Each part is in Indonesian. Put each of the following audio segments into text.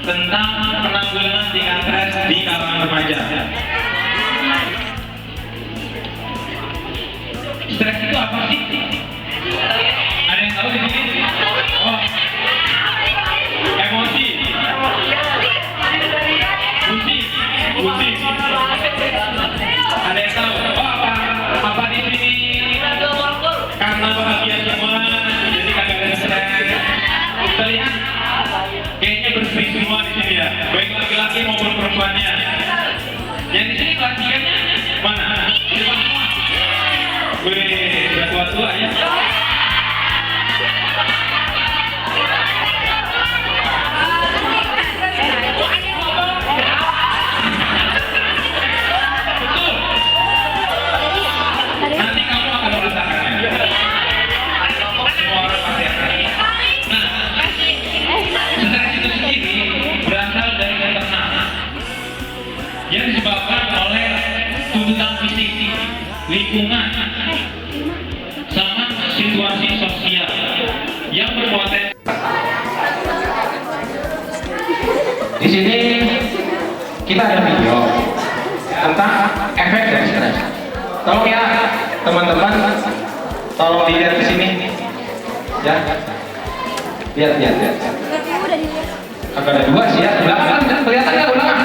tentang penanggulangan tingkat stres di kalangan remaja. Stres itu apa sih? Ada yang tahu di sini? Oh, emosi, pusing. Ada yang tahu? Oh, apa di sini? Karena bahagia semua, jadi kagak ada stres. Terlihat kayaknya bersih semua di sini ya, baik laki-laki maupun perempuannya. Yang di sini laki-lakinya mana? Di depan semua. Wih, udah tua-tua ya. Nanti kamu akan merasakannya. Semua orang pasti akan. Nah, stres itu sendiri berasal dari internal yang disebabkan oleh tuntutan fisik, lingkungan, sama situasi sosial yang berpotensi. Di sini kita ada video tentang efek dari stres. Tolong ya teman-teman, tolong dilihat di sini, ya. Lihat. Agak ada dua sih ya. Belakang kelihatan nggak belakang?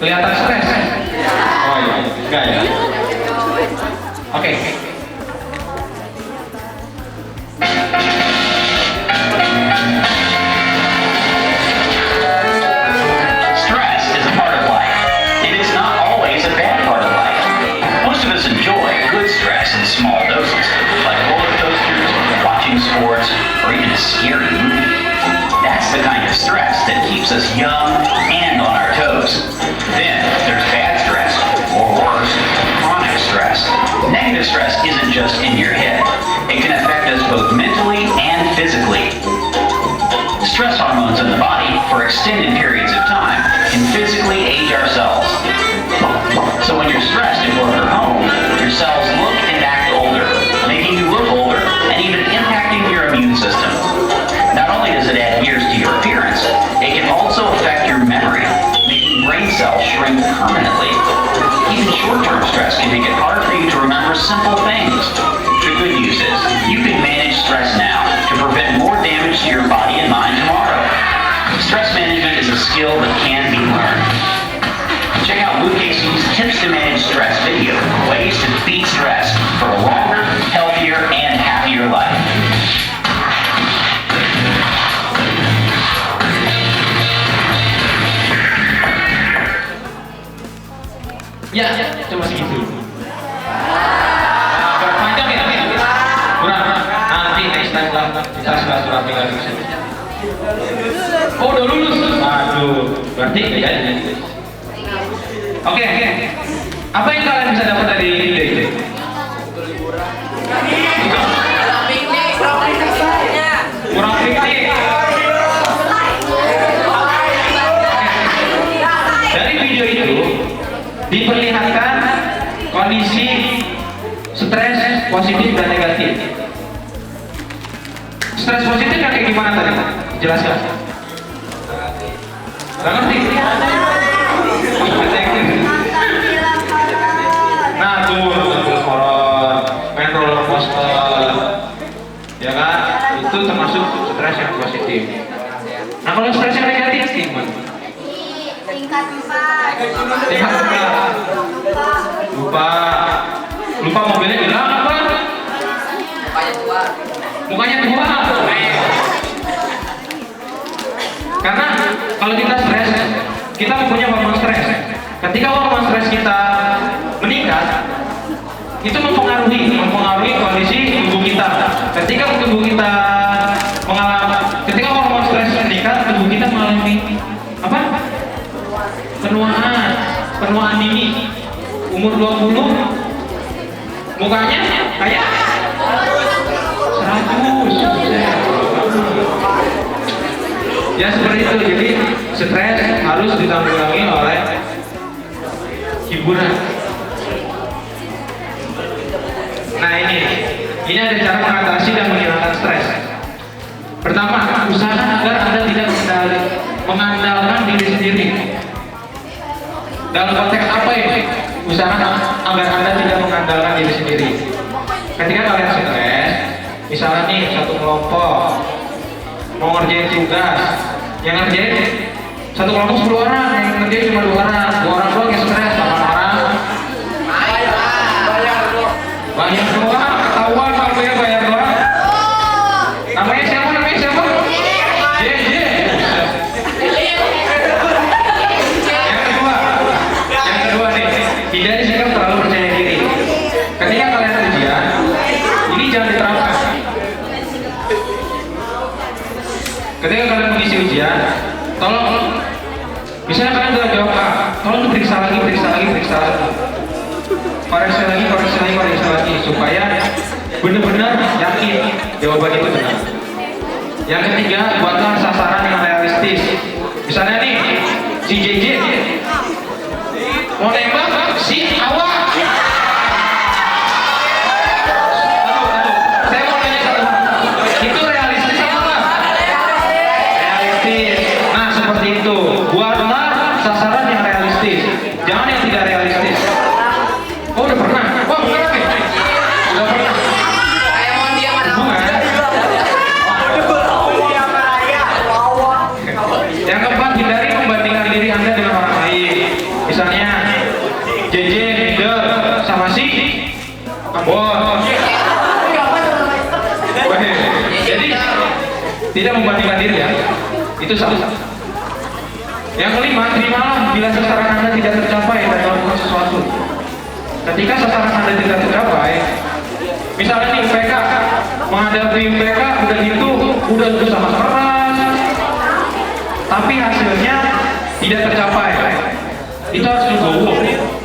Kelihatan stres. Oh iya, enggak ya. Oke. Stress is a part of life. It is not always a bad part of life. Most of us enjoy good stress in small doses, like roller coasters, watching sports, or even a scary movie. That's the kind of stress that keeps us young and on our toes. Then there's bad stress, or worse, chronic stress. Negative stress isn't just in your head. It can affect us both mentally and physically. Stress hormones in the body for extended periods of time can physically age our cells. So when you're stressed at work or home, your cells look and act older, making you look older and even impacting your immune system. Not only does it add years to your appearance, it can also affect your memory, making brain cells shrink permanently. Even short-term stress can make it hard for you to remember simple things. The good news is, you can manage stress now to prevent more damage to your body and mind tomorrow. Stress management is a skill that can be learned. Check out Luke Casey's Tips to Manage Stress video, ways to beat stress for a longer, healthier, and happier life. Ya, cuma segitu. Panjang ya? Kurang. Nanti next time lah kita surat tinggal di sini. Oh, udah lulus. Aduh, berarti nggak jadi. Oke. Apa yang kalian bisa dapat dari ide ini? Kurang piknik. Dari video itu diperlihatkan kondisi stres positif dan negatif. Stres positif yang kayak gimana tadi? Jelaskan. Nggak ngerti? Nah tuh, horor, main roller coaster, ya kan? Itu termasuk stres yang positif. Nah kalau stres yang negatif gimana? Tingkat 4. Tingkat 4. Lupa mobilnya hilang apa? Mukanya tua. Karena kalau kita stres, kita mempunyai hormon stres. Ketika hormon stres kita meningkat, itu mempengaruhi kondisi tubuh kita. Ketika tubuh kita ketika hormon stres meningkat, tubuh kita mengalami apa? Penuaan dini. Umur 20, mukanya kayak 100. Ya seperti itu. Jadi stres harus ditanggulangi oleh hiburan. Nah ini ada cara mengatasi dan menghilangkan stres. Pertama Pertama, usahakan agar Anda tidak mengandalkan diri sendiri. Dalam konteks apa ya? Usahakan agar Anda tidak mengandalkan diri sendiri. Ketika kalian stres, misalnya nih satu kelompok mau ngerjain tugas, yang ngerjain satu kelompok 10 orang, yang ngerjain cuma 2 orang, 2 orang doang yang stres, 8 orang. Bayar doang, ketahuan kalau ya bayar doang. Namanya siapa? JJ. Yang kedua nih, hindari sikap terlalu percaya diri. Ketika kalian ujian, ini jangan diterapkan. Ketika kalian mengisi ujian, tolong, misalnya kalian sudah jawab A, tolong periksa lagi, koreksi lagi, supaya benar-benar yakin jawaban itu benar. Yang ketiga, buatlah sasaran yang realistis. Misalnya nih, si JJ mau nembak si Awak. Saya mau nanya satu hal, itu realistis apa enggak? Realistis. Nah, seperti itu. Buatlah sasaran yang realistis, jangan yang tidak realistis. Oh, udah pernah? Wah, bener nih. Udah pernah. Yang keempat, hindari membandingkan diri Anda dengan orang lain. Misalnya, JJ leader sama si Ambon. Jadi, tidak membandingkan diri ya. Itu salah. Yang kelima, terimalah bila sasaran Anda tidak tercapai dalam melakukan sesuatu. Ketika sasaran Anda tidak tercapai, misalnya nih UPK, menghadapi UPK udah gitu, udah berusaha keras, tapi hasilnya tidak tercapai, itu harus dibawa,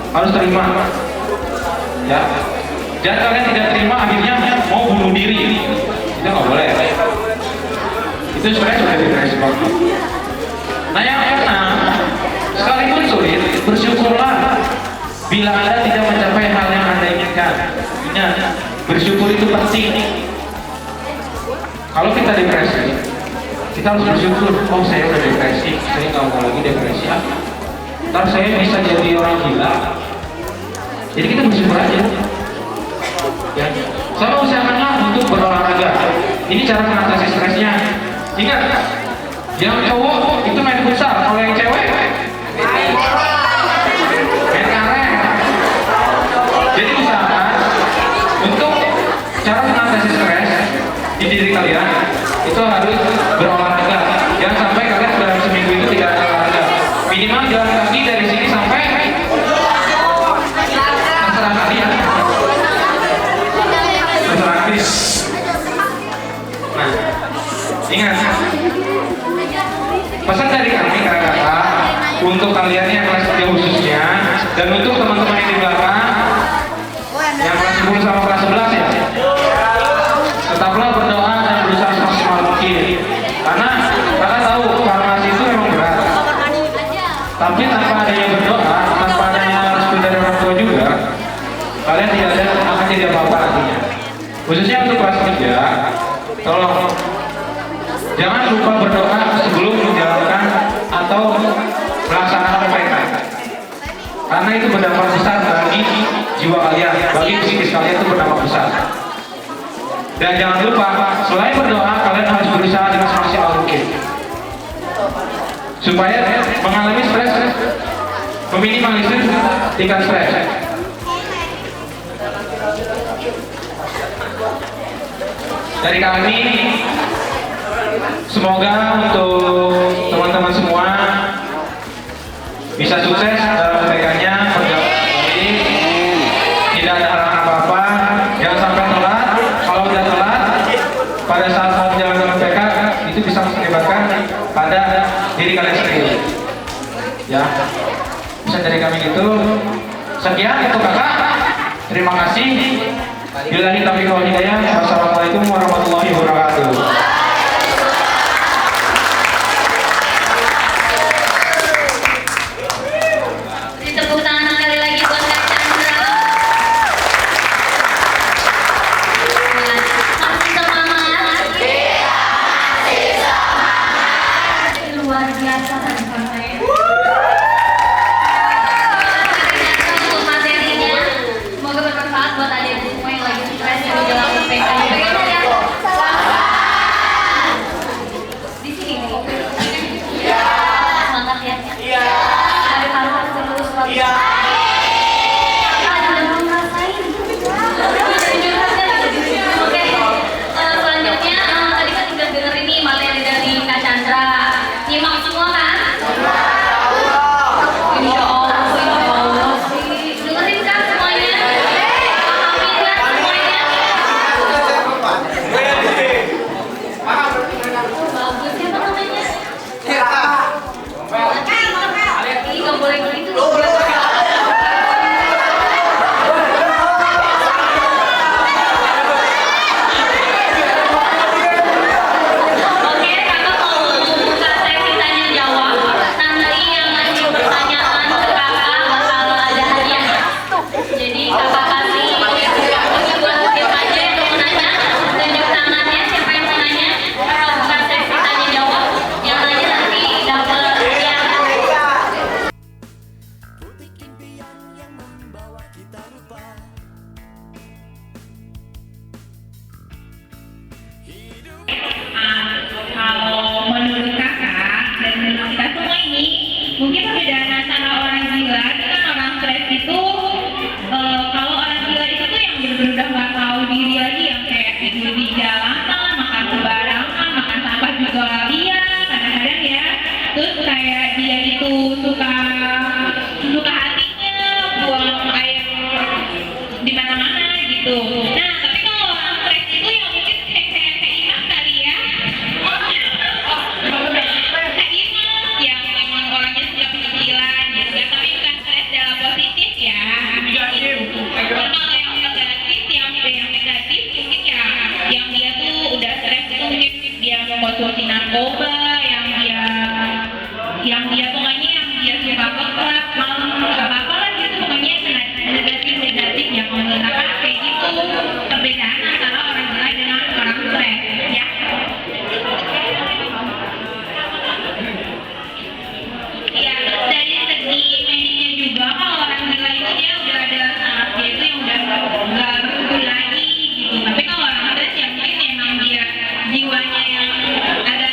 harus terima. Ya, jangan kalian tidak terima akhirnya mau bunuh diri, itu nggak boleh. Itu sebenarnya sudah depresi banget. Nah yang keenam, sekalipun sulit, bersyukurlah bila Anda tidak mencapai hal yang Anda inginkan. Ingat, bersyukur itu penting. Kalau kita depresi, kita harus bersyukur. Oh, saya udah depresi, saya nggak mau lagi depresi. Ntar saya bisa jadi orang gila. Jadi kita bersyukur aja. Ya, sama usahakanlah untuk berolahraga. Ini cara mengatasi stresnya. Ingat, yang cowok itu main futsal, kalau yang cewek main karet. Jadi usahakan untuk cara mengatasi stres di diri kalian itu harus berolahraga. Jangan sampai kalian dalam seminggu itu tidak ada olahraga. Minimal jalan kaki dari sini sampai terserah kalian. Terserah kalian. Nah, ingat, pesan dari kami kakak-kakak untuk kalian yang kelas 3 khususnya, dan untuk teman-teman yang di belakang yang kelas 10 sama kelas 11 ya, tetaplah berdoa dan berusaha semaksimal mungkin, karena kakak tahu farmasi itu memang berat, tapi tanpa adanya berdoa, tanpa adanya restu dari orang tua juga, kalian tidak ada akan jadi apa-apa nantinya. Khususnya untuk kelas 3, tolong jangan lupa berdoa sebelum menjalankan atau melaksanakan PPK, karena itu berdampak besar bagi jiwa kalian, bagi psikis kalian itu berdampak besar. Dan jangan lupa, selain berdoa, kalian harus berusaha dengan semaksimal mungkin supaya mengalami stres, meminimalisir tingkat stres. Dari kami, semoga untuk teman-teman semua bisa sukses dalam PPK-nya, tidak ada halangan apa-apa, jangan sampai telat. Kalau udah telat, pada saat mau menjalankan PPK itu bisa mengakibatkan pada diri kalian sendiri. Ya, bisa dari kami gitu. Sekian untuk kakak. Terima kasih. Billahi taufiq wal hidayah. Wassalamualaikum warahmatullahi wabarakatuh. Tepuk tangan sekali lagi buat Kak Chandra. Masih semangat? Iya. mengkonsumsi narkoba, yang dia pokoknya yang dia suka keklap, malam apa lah gitu, pokoknya negatif yang menggunakan kayak gitu. Perbedaan antara orang gila dengan orang stres ya. Ya, dari segi medisnya juga kalau orang gila itu dia udah ada sarafnya itu yang udah nggak berfungsi lagi gitu. Tapi kalau orang stres ya mungkin memang dia jiwanya yang ada